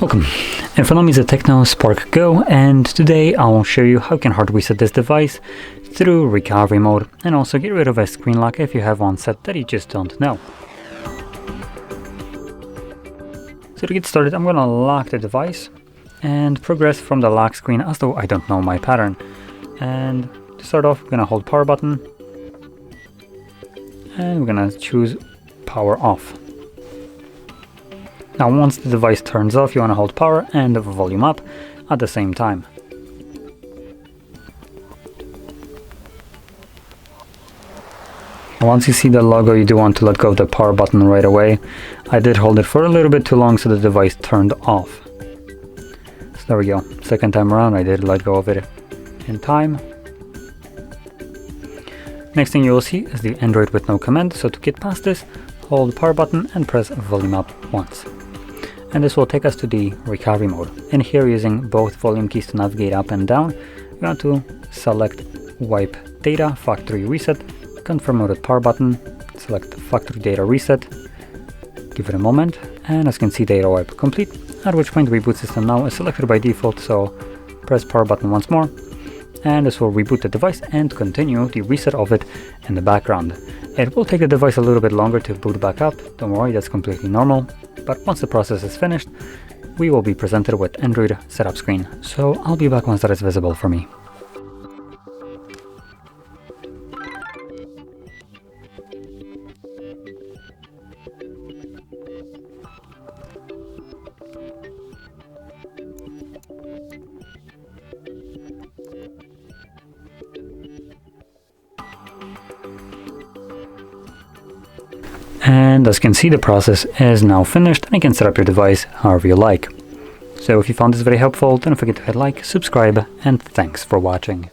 Welcome. In front of me is a TECNO Spark Go, and today I will show you how you can hard reset this device through recovery mode and also get rid of a screen lock if you have one set that you just don't know. So to get started, I'm going to lock the device and progress from the lock screen as though I don't know my pattern. And to start off, we're going to hold power button and we're going to choose power off. Now once the device turns off, you want to hold power and the volume up at the same time. Once you see the logo, you do want to let go of the power button right away. I did hold it for a little bit too long, so the device turned off. So there we go. Second time around, I did let go of it in time. Next thing you will see is the Android with no command. So to get past this, hold power button and press volume up once. And this will take us to the recovery mode. And here, using both volume keys to navigate up and down, you want to select wipe data factory reset, confirm with power button, select factory data reset, give it a moment, and as you can see, data wipe complete, at which point reboot system now is selected by default, so press power button once more, and this will reboot the device and continue the reset of it in the background. It will take the device a little bit longer to boot back up, don't worry, that's completely normal, but once the process is finished, we will be presented with Android setup screen, so I'll be back once that is visible for me. And as you can see, the process is now finished and you can set up your device however you like. So if you found this very helpful, don't forget to hit like, subscribe, and thanks for watching.